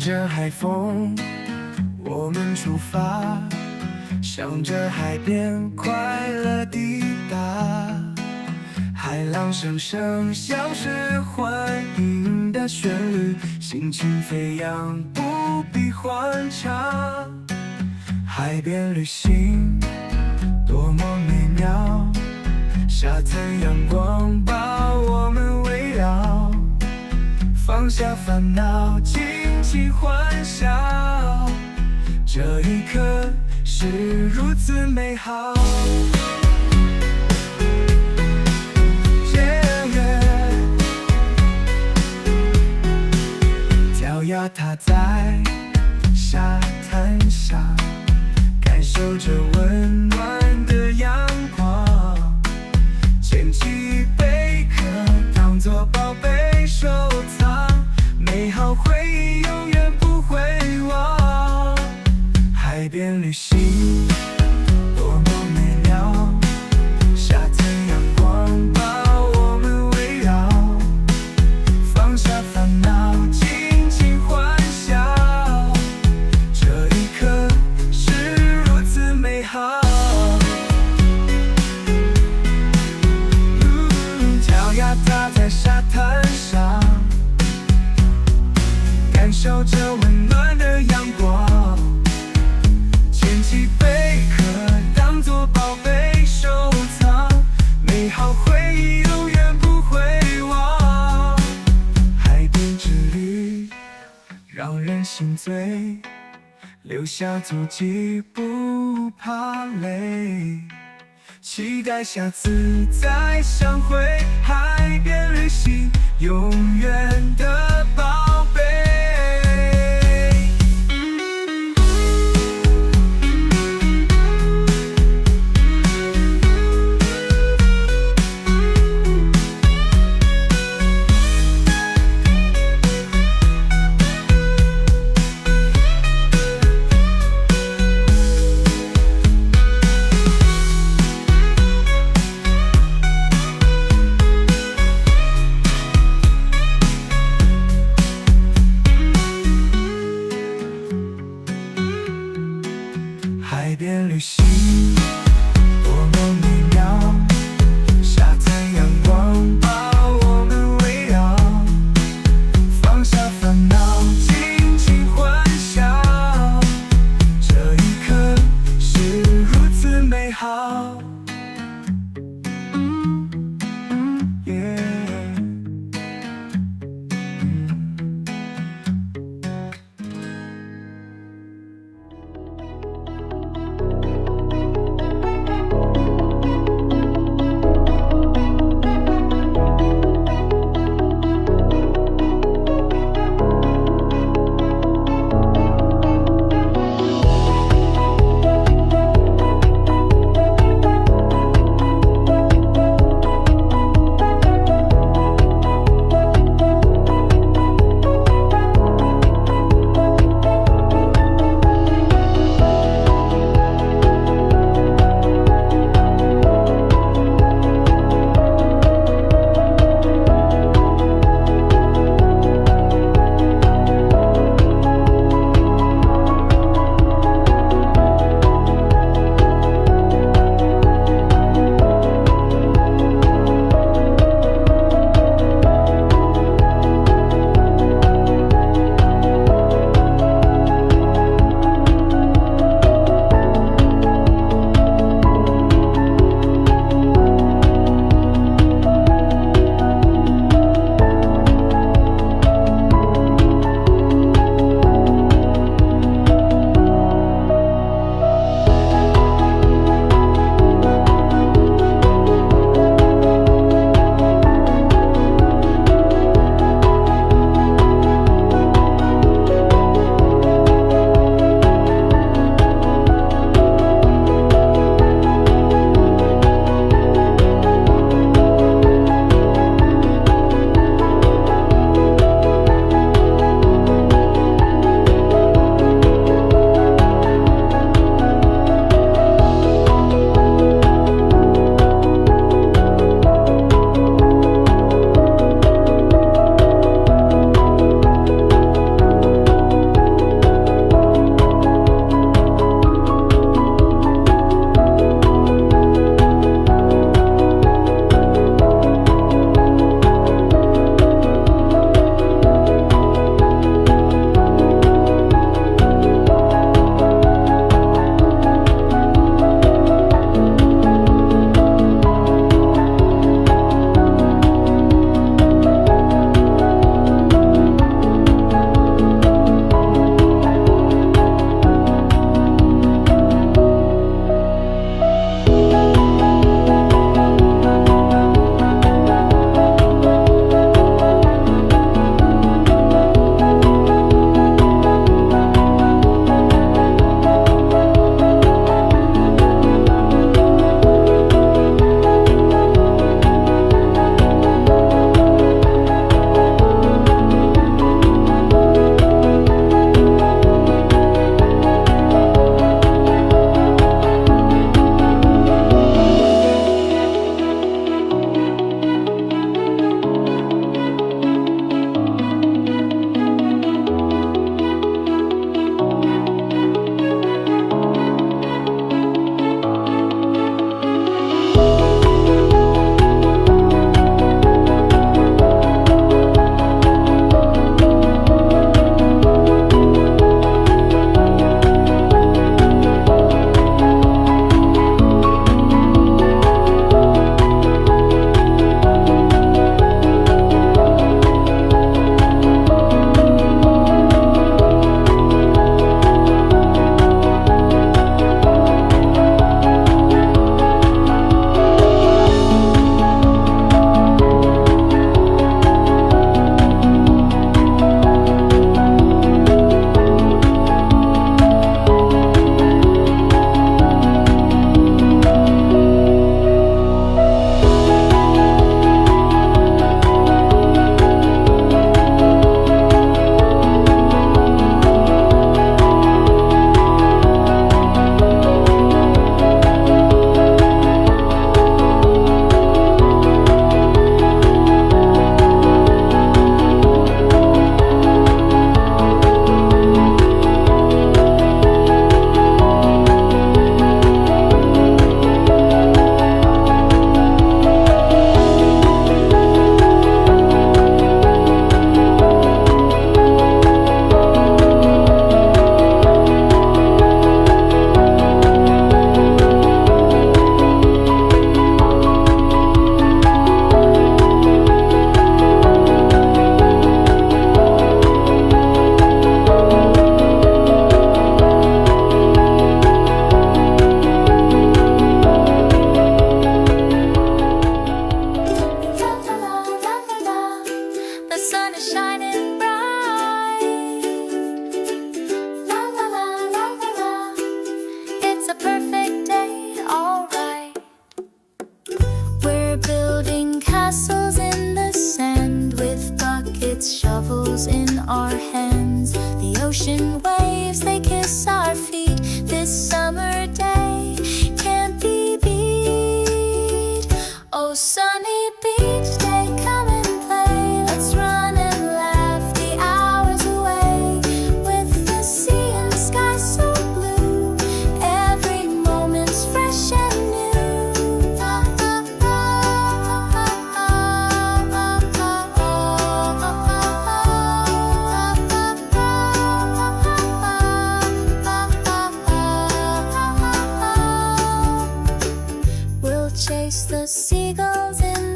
着海风，我们出发，向着海边快乐抵达。海浪声声像是欢迎的旋律，心情飞扬，不必欢唱。海边旅行多么美妙，沙滩阳光把我们围绕，放下烦恼，尽情欢笑，这一刻是如此美好。脚丫踏在沙滩上，感受着温暖的阳光，捡起一杯可当作宝贝收藏，美好回忆永远不会忘。海边旅行多么美妙，沙滩阳光把我们围绕，放下烦恼，尽情欢笑，这一刻是如此美好。脚丫踏在沙滩上，感受着温暖的阳光，捡起贝壳当作宝贝收藏，美好回忆永远不会忘。海边之旅让人心醉，留下足迹不怕累，期待下次再相会。海边旅行永远的宝贝。海边旅行多么美妙，沙滩阳光把我们围绕，放下烦恼，尽情欢笑，这一刻是如此美好。shovels in our hands. The ocean waves, they kiss our feet. This summer day can't be beat. Oh, sunny beach day, come and play. Let's run and laugh the hours away. With the sea and sky so blue, every moment's fresh and new. We'll chase the seagulls in